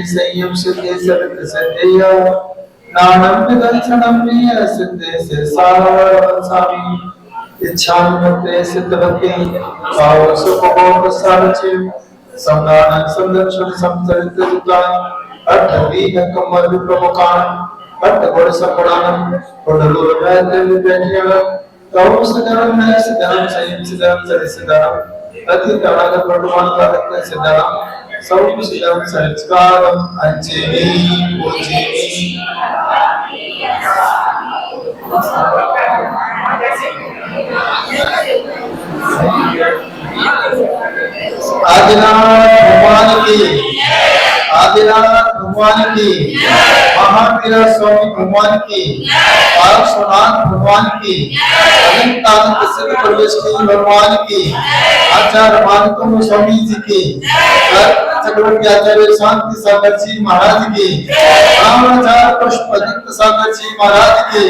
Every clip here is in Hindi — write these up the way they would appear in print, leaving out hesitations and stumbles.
संयम सिद्धि सरित सिद्धिया नानम विदर्शनम सिद्धि से सामी इच्छान्ते सिद्धवती भाव सुखभोग सारचि संगान संदर्शन संचरित जुता अठ दीन कमल प्रमुखान अठ गुण सपड़ान गुणलुर वैद्य विवेकिया तौ सदरम न सिद्धम संयम सिद्धम सरि सिद्धम अति तड़ाग प्रमाण कारक सिद्धम सब सिद्धम संस्कारम अंजनी पूजनी आदिनाथ भगवान की महावीर स्वामी भगवान की पार्श्वनाथ भगवान की अनंतानंद सिद्ध प्रवेश भगवान की आचार्य मानतुम स्वामी जी की चक्रवर्ती आचार्य शांति सागर जी महाराज की रामाचार्य पुष्पदत्त सागर जी महाराज की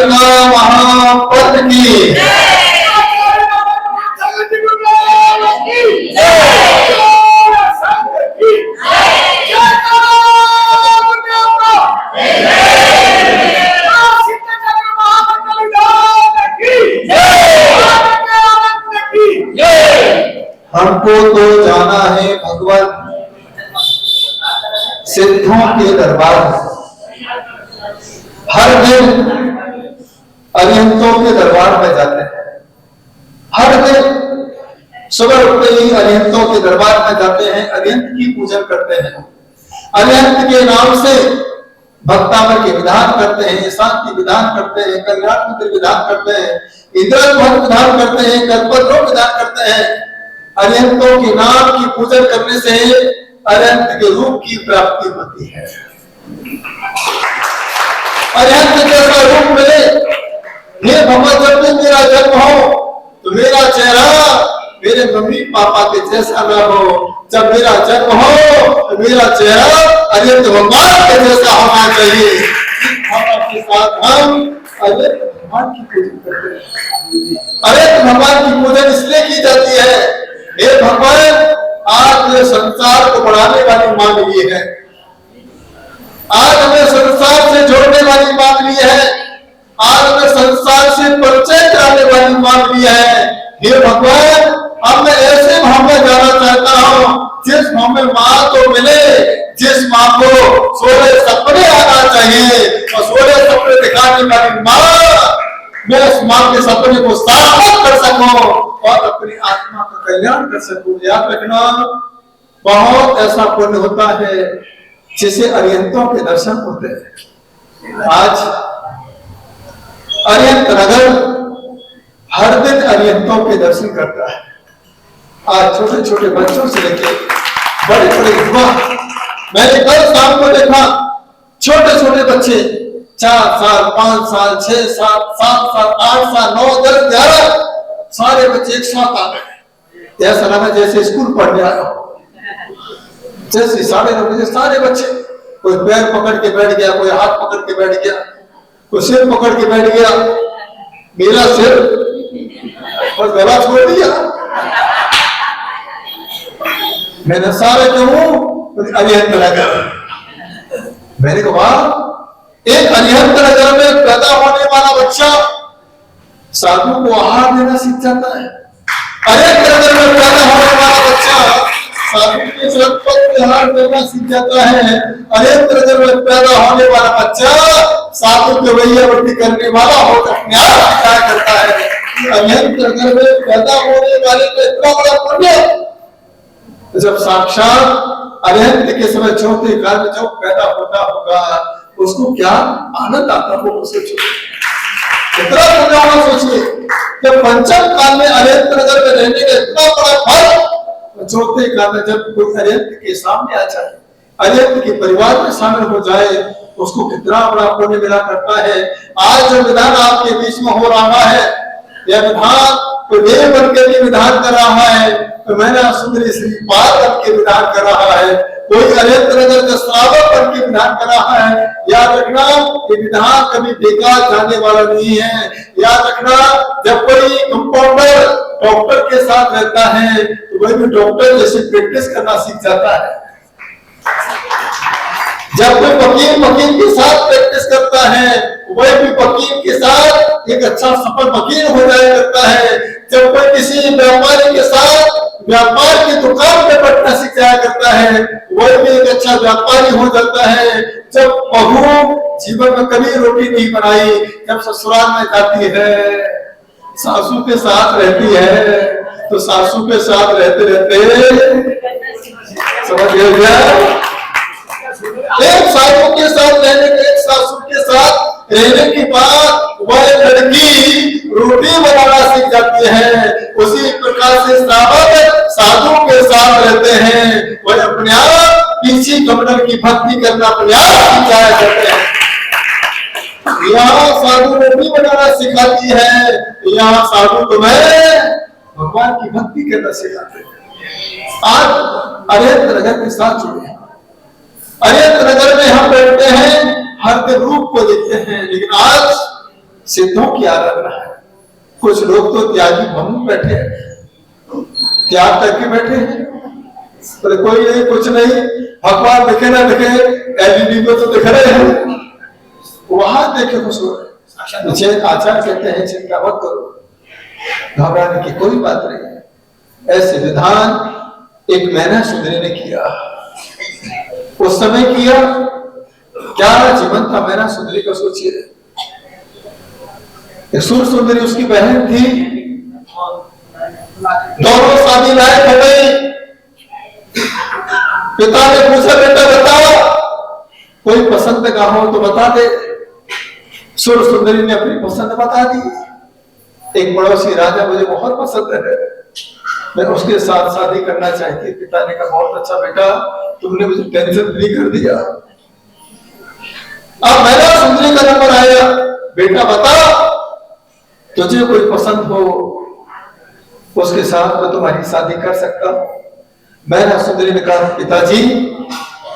महापद की हमको तो जाना है भगवान सिद्धों के दरबार। हर दिन अरिहंतों के दरबार में जाते हैं। हर दिन सुबह उठते ही अरिहंतों के दरबार में जाते हैं, अरिहंत की पूजन करते हैं, अरिहंत के नाम से भक्तामर के विधान करते हैं, शांति विधान करते हैं, कल्याण मंत्र विधान करते हैं, इंद्रध्वज विधान करते हैं, कल्पद्रुम विधान करते हैं। अरिहंतों के नाम की पूजन करने से अरिहंत के रूप की प्राप्ति होती है। अरिहंत जैसा रूप मिले, हे भगवान जब भी मेरा जन्म हो तो मेरा चेहरा मेरे मम्मी पापा के जैसा न हो, जब मेरा जन्म हो तो मेरा चेहरा अरिहंत भगवान के जैसा होना चाहिए। के साथ हम अरिहंत भगवान की पूजन करते हैं। अरिहंत भगवान की पूजन इसलिए की जाती है, हे भगवान आज ये संसार को बढ़ाने वाली मान ली है, आज हमें संसार से जोड़ने वाली मान ली है, आज हमें संसार से परिचय कराने वाली मान ली है। हे भगवान अब मैं ऐसे भाव में जाना चाहता हूँ जिस भाव में माँ तो मिले, जिस माँ को सोलह सपने आना चाहिए और सोलह सपने दिखाने वाली माँ, मैं उस माँ के सपने को साकार कर सकूं और अपनी आत्मा का कल्याण कर सकूं। याद रखना, बहुत ऐसा पुण्य होता है जिसे अरिहंतों के दर्शन होते हैं। आज अरिहंत नगर हर दिन अरिहंतों के दर्शन करता है। आज छोटे छोटे बच्चों से लेकर बड़े बड़े युवा, मैंने कल शाम को देखा छोटे छोटे बच्चे 4 साल 5 साल 6 साल 7 साल 8 साल 9 10 11 सारे बच्चे एक साथ आ गए। ऐसा लगा जैसे स्कूल पढ़ने आया हो। जैसे 9:30 बजे सारे बच्चे, कोई पैर पकड़ के बैठ गया, कोई हाथ पकड़ के बैठ गया, कोई सिर पकड़ के बैठ गया, मेरा सिर और गला छोड़ दिया। मैंने सारे कहूं अरिहंत नगर, मैंने कहा एक अरिहंत नगर में पैदा होने वाला बच्चा साधु को आहार देना सीख जाता है। अरिहंत नगर में पैदा होने वाला बच्चा साधु के सरपत में आहार देना सीख जाता है। अरिहंत नगर में पैदा होने वाला बच्चा साधु के वैयावटी करने वाला होकर न्याय करता है। अरिहंत नगर में पैदा होने वाले को इतना बड़ा पुण्य, जब साक्षात अरिहंत के समय चौथे काल में जो पैदा होता होगा उसको क्या आनंद आता होगा, सोचिए कितना पुण्य होगा। सोचिए जब पंचम काल में अरिहंत नगर में रहने का इतना बड़ा फल, चौथे काल में जब कोई अरिहंत के सामने आ जाए, अरिहंत के परिवार में शामिल हो जाए, उसको कितना बड़ा पुण्य मिला करता है। आज जो विधान आपके बीच में हो रहा है, यह विधान कोई देव बन के भी विधान कर रहा है, तो मैंने सुंदरी श्री पाल बन के विधान कर रहा है, अरेंद्र नगर का श्रावक बन के विधान कर रहा है। याद रखना ये विधान कभी बेकार जाने वाला नहीं है। याद रखना जब कोई कंपाउंडर डॉक्टर के साथ रहता है तो वही भी डॉक्टर जैसे प्रैक्टिस करना सीख जाता है। जब कोई वकील के साथ प्रैक्टिस करता है वह भी वकील के साथ एक अच्छा सफल वकील हो जाया करता है। जब कोई किसी व्यापारी के साथ व्यापार की दुकान पे बैठना सीख जाया करता है वह भी एक अच्छा व्यापारी हो जाता है। जब बहू जीवन में कभी रोटी नहीं बनाई, जब ससुराल में जाती है सासू के साथ रहती है तो सासू के साथ रहते रहते समझ गया, एक सासू के साथ रहने के एक सासू के साथ रहने के बाद वह लड़की रोटी बनाना सीख जाती है। उसी प्रकार से श्रावक साधु के साथ रहते हैं, वह अपने आप पीछे कमंडल की भक्ति करना अपने आप सीख जाया करते हैं। यहाँ साधु रोटी बनाना सिखाती है, यहाँ साधु तुम्हें भगवान की भक्ति करना सिखाते हैं। आज अरेंद्र नगर के साथ जुड़े हैं। अरेंद्र नगर में हम बैठते हैं, हर के रूप को देखते हैं, लेकिन आज सिद्धों की आराधना है। कुछ लोग तो त्यागी भवन बैठे हैं, त्याग करके बैठे हैं, पर कोई नहीं कुछ नहीं, भगवान दिखे ना दिखे एलईडी को तो दिख रहे हैं, वहां देखे खुश हो रहे। मुझे आचार्य कहते हैं चिंता मत करो, घबराने की कोई बात नहीं है। ऐसे विधान एक मैना सुंदरी ने किया, उस समय किया, क्या जीवन था मैना सुंदरी का सोचिए। सुर सुंदरी उसकी बहन थी, दोनों शादी लायक हो गई। पिता ने पूछा बेटा बता कोई पसंद का हो तो बता दे। सुर सुंदरी ने अपनी पसंद बता दी। एक पड़ोसी राजा मुझे बहुत पसंद है, मैं उसके साथ शादी करना चाहती। पिता ने कहा बहुत अच्छा बेटा, तुमने मुझे टेंशन फ्री कर दिया। अब मैना सुंदरी का नंबर आया, बेटा बता तुझे कोई पसंद हो उसके साथ मैं तुम्हारी शादी कर सकता हूं। मैना सुंदरी ने कहा पिताजी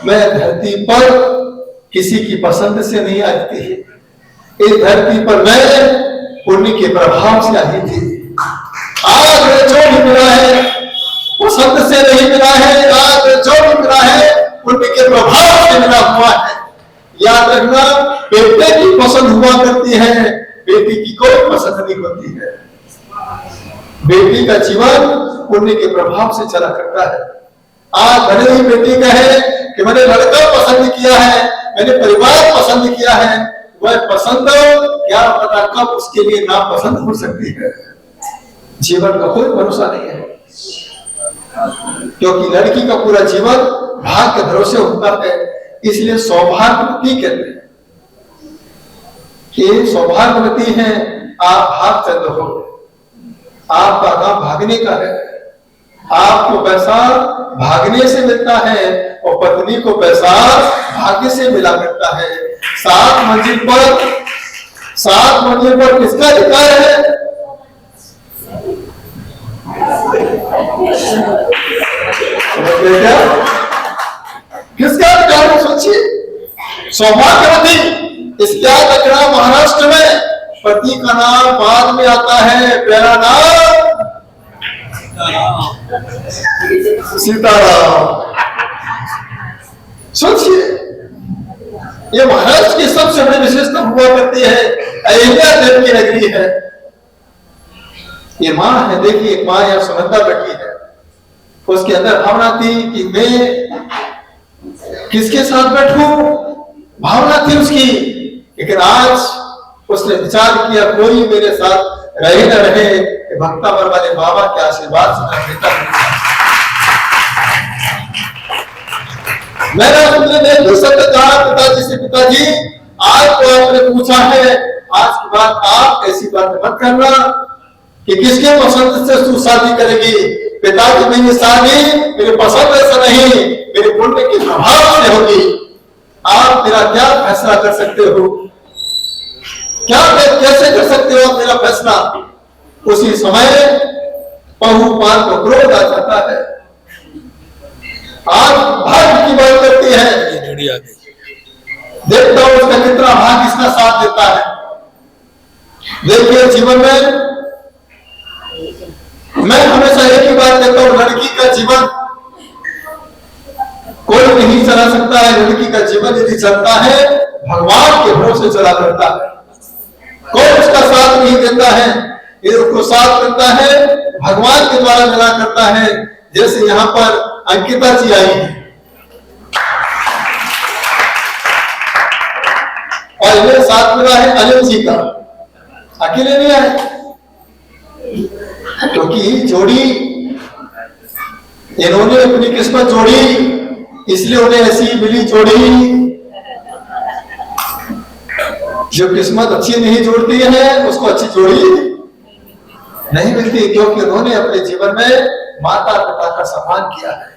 मैं धरती पर किसी की पसंद से नहीं आई थी, इस धरती पर मैं पुण्य के प्रभाव से आई थी। आज जो भी मिला है पसंद से नहीं मिला है, आज जो भी मिला है पुण्य के प्रभाव से मिला हुआ है। याद रखना बेटे की पसंद हुआ करती है, बेटी की कोई पसंद नहीं होती है। बेटी का जीवन पुण्य के प्रभाव से चला करता है। आज भले ही बेटी कहे कि मैंने लड़का पसंद किया है, मैंने परिवार पसंद किया है, वह पसंद क्या पता कब उसके लिए नापसंद हो सकती है। जीवन का कोई भरोसा नहीं है, क्योंकि लड़की का पूरा जीवन भाग्य के भरोसे होता है। इसलिए सौभाग्यवती कहते हैं कि सौभाग्यवती हैं आप, भाग चंद हो, आपका काम भागने का है। आपको पैसा भागने से मिलता है और पत्नी को पैसा भाग्य से मिला करता है। सात मंजिल पर किसका अधिकार है? क्या किसका अधिकार है? सोचिए। सौभाग्यवती इस क्या रखना, महाराष्ट्र में पति का नाम बाद में आता है, पहला नाम सीताराम। सोचिए ये महाराष्ट्र की सबसे बड़ी विशेषता हुआ करती है। अयोध्या देव की नगरी है, ये माँ है, देखिए एक माँ या सुनंदा बैठी है, उसके अंदर भावना थी कि मैं किसके साथ बैठूं, भावना थी उसकी। लेकिन आज उसने विचार किया कोई मेरे साथ रहे न रहे, भक्तावर वाले बाबा के आशीर्वाद से बेटा। मैंने कहा पिताजी से, पिताजी आज तो आपने पूछा है, आज की बात आप ऐसी बात मत करना कि किसके पसंद से तू शादी करेगी। पिताजी मेरी शादी मेरे पसंद ऐसा नहीं, मेरे पुण्य के प्रभाव से होगी। आप मेरा क्या फैसला कर सकते हो, क्या कैसे कर सकते हो आप मेरा फैसला? उसी समय पहुपाल को क्रोध आ जाता है। आज भाग्य की बात आ गई। देखता हूं उसका कितना भाग इसका साथ देता है। देखिए जीवन में मैं हमेशा एक ही बात कहता हूं, लड़की का जीवन कोई नहीं चला सकता है। लड़की का जीवन यदि चलता है भगवान के भरोसे चला करता है, कोई उसका साथ नहीं देता है। ये उसको साथ देता है भगवान के द्वारा मिला करता है। जैसे यहाँ पर अंकिता जी आई है और इन्हें साथ मिला है अनिल जी का, अकेले नहीं आए, क्योंकि जोड़ी इन्होंने अपनी किस्मत जोड़ी, इसलिए उन्हें ऐसी मिली जोड़ी। जो किस्मत अच्छी नहीं जोड़ती है उसको अच्छी जोड़ी नहीं मिलती, क्योंकि उन्होंने अपने जीवन में माता पिता का सम्मान किया है।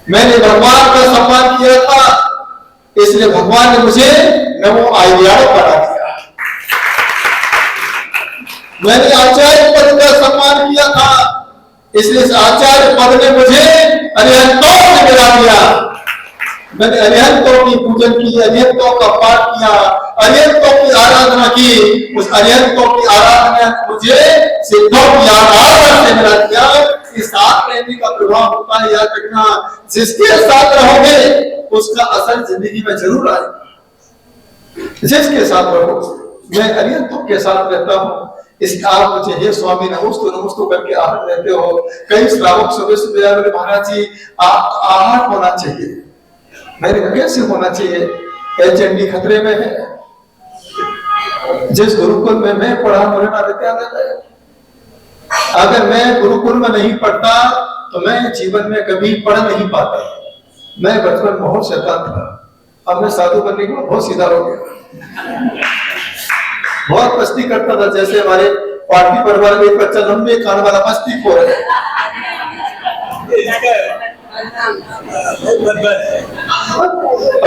मैंने भगवान का सम्मान किया था, इसलिए भगवान ने मुझे नमो आईडियाल बना दिया। मैंने आचार्य पद का सम्मान किया था, इसलिए आचार्य पद ने मुझे अरिहंतों से मिला दिया। मैंने अरिहंतों की पूजन की, अरिहंतों का पाठ किया, अरिहंतों की आराधना की। उस अरिहंतों की आराधना मुझे सिद्धों की आराधना से मिला दिया। इस साथ रहने का प्रभाव होता है, याद रखना। जिसके साथ रहोगे उसका असर जिंदगी में जरूर आएगा। जिसके साथ रहो, मैं अरिहंतों के साथ रहता हूँ, इसका आप मुझे हे स्वामी नमोस्तु नमोस्तु करके आहट रहते हो। कई श्रावक सुबह सुबह बोले महाराज जी आप आहट होना चाहिए। मैंने कहा कैसे होना चाहिए? चंडी खतरे में है। जिस गुरुकुल में मैं पढ़ा मुझे नित्यानंद है, अगर मैं गुरुकुल में नहीं पढ़ता तो मैं जीवन में कभी पढ़ नहीं पाता। मैं बचपन बहुत शैतान था, अब मैं साधु बनने के बाद बहुत सीधा हो गया। बहुत मस्ती करता था, जैसे हमारे पार्टी परिवार में एक बच्चा लंबे कान वाला मस्ती खो रहा है।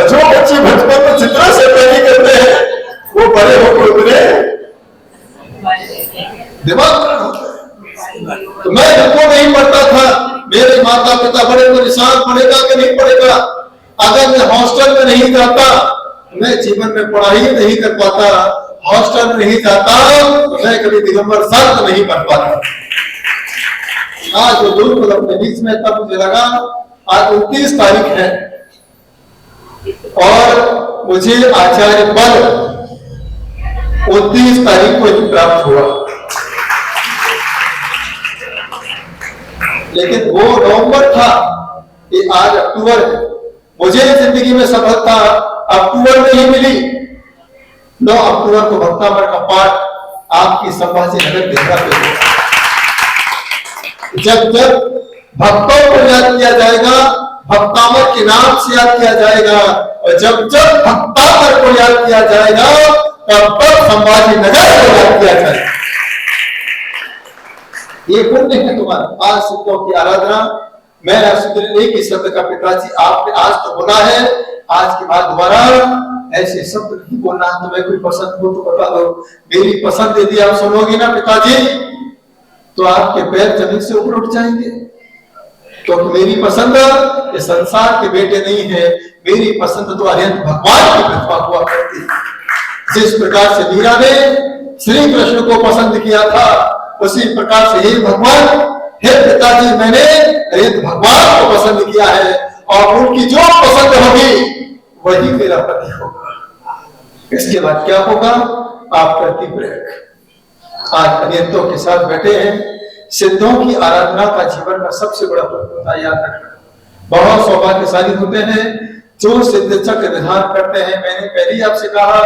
जो बच्चे बचपन में चित्रा से नहीं करते हैं वो बड़े होकर उतरे दिमाग होता है। तो मैं बिल्कुल नहीं पढ़ता था। मेरे माता पिता बड़े तो निशान पड़ेगा कि नहीं पड़ेगा। अगर मैं हॉस्टल में नहीं जाता मैं जीवन में पढ़ाई नहीं कर पाता। हॉस्टल में नहीं जाता तो मैं कभी दिगंबर संत नहीं बन पाता। आज जो गुरुकुल अपने बीच में, तब मुझे लगा आज 29 तारीख है और मुझे आचार्य पद 29 तारीख को ही प्राप्त हुआ। लेकिन वो नवंबर था, ये आज अक्टूबर है। मुझे जिंदगी में सफलता अक्टूबर में ही मिली। 9 अक्टूबर को भक्तामर का पाठ आपकी संभाजी नगर देखा पे जब जब भक्तों को याद किया जाएगा, भक्तामर के नाम से याद किया जाएगा, और जब जब भक्तामर को याद किया जाएगा तब तब संभाजी नगर को याद किया जाएगा। ये पुण्य है तुम्हारा। आज सिद्धों की आराधना। मैं एक ही शब्द का पिताजी आपने आज तो बोला है, आज के बाद दोबारा ऐसे शब्द नहीं बोलना। तुम्हें कोई पसंद हो तो बता दो। मेरी पसंद यदि आप सुनोगी ना पिताजी तो आपके पैर जमीन से ऊपर उठ जाएंगे, क्योंकि मेरी पसंद ये संसार के बेटे नहीं है। मेरी पसंद तो अरिहंत भगवान की प्रतिभा हुआ करती है। जिस प्रकार से मीरा ने श्री कृष्ण को पसंद किया था, उसी प्रकार से हे भगवान, हे पिताजी, मैंने अरिहंत भगवान को पसंद किया है और उनकी जो पसंद होगी वही मेरा पति होगा। इसके बाद क्या होगा? आप करती ब्रेक। आज अरिहंतों के साथ बैठे हैं। सिद्धों की आराधना का जीवन का सबसे बड़ा फल होता है, याद रखना। बहुत सौभाग्यशाली होते हैं जो सिद्ध चक्र विधान करते हैं। मैंने पहले ही आपसे कहा,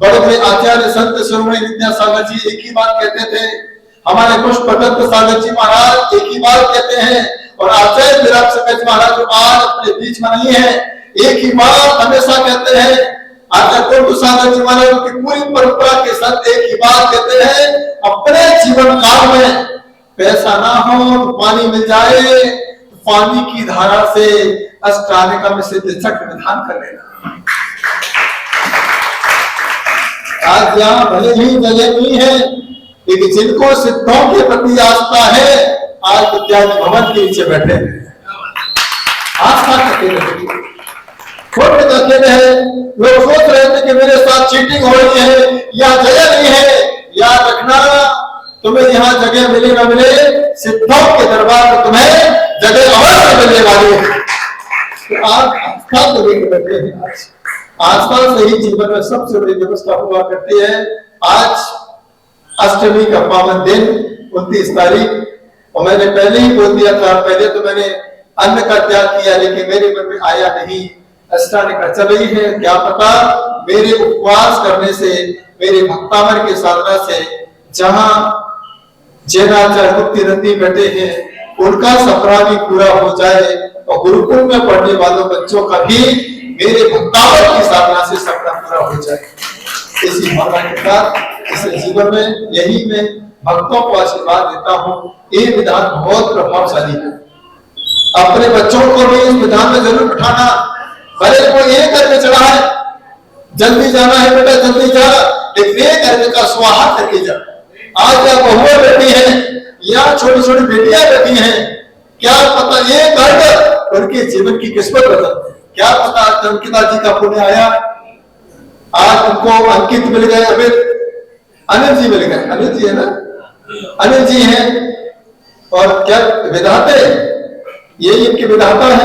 बड़े बड़े आचार्य संत शिरोमणि विद्यासागर जी एक ही बात कहते थे। हमारे पुष्पदत्त सागर जी महाराज एक ही बात कहते हैं, और आचार्य विराट सकज महाराज जो आज अपने बीच में नहीं है, एक ही बात हमेशा कहते हैं। आचार्य कुंड सागर जी महाराज की पूरी परंपरा के संत एक ही बात कहते हैं, अपने जीवन काल में पैसा ना हो तो पानी मिल जाए तो पानी की धारा से अष्टांगिका में सिद्ध चक्र विधान कर लेना। आज यहाँ भले ही जगह नहीं है, लेकिन जिनको सिद्धों के प्रति आस्था है आज विद्यार्थी भवन के नीचे बैठे हैं, आस्था करते रहिए। छोटे अकेले हैं, लोग सोच रहे थे कि मेरे साथ चीटिंग हो रही है, यहाँ जगह नहीं है। याद रखना, तुम्हें यहाँ जगह मिले न मिले, सिद्धों के दरबार में तुम्हें जगह अवश्य मिलने वाली है। तो आप आस्था को लेकर बैठे हैं। आस्था से ही जीवन में सबसे बड़ी व्यवस्था हुआ करती है। आज अष्टमी का पावन दिन 29 तारीख, और मैंने पहले ही बोल दिया था, पहले तो मैंने अन्न का त्याग किया, लेकिन मेरे मन में आया नहीं अष्टानी का चल रही है। क्या पता मेरे उपवास करने से, मेरे भक्तामर की साधना से, जहां जैनाचार्य मुक्ति नंदी बैठे हैं उनका सपना भी पूरा हो जाए, और गुरुकुल में पढ़ने वालों बच्चों का भी मेरे भक्तामर की साधना से सपना पूरा हो जाए। इसी भावना के साथ इस जीवन में यही मैं भक्तों को आशीर्वाद देता हूँ। ये विधान बहुत प्रभावशाली है। अपने बच्चों को भी इस विधान में जरूर बिठाना। भले को ये करके चढ़ा है, जल्दी जाना है बेटा जल्दी जा, लेकिन ये करने का स्वाहा करके जा। आज या बहुएं बैठी है या छोटी छोटी बेटियां बैठी हैं, क्या पता ये कर उनके जीवन की किस्मत बदल। क्या पता अंकिता जी का पुण्य आया, आज उनको अंकित मिल गए, अनिल जी मिल गए। अनिल जी है ना, अनिल जी हैं, और क्या विधाते, ये इनके विधाता है।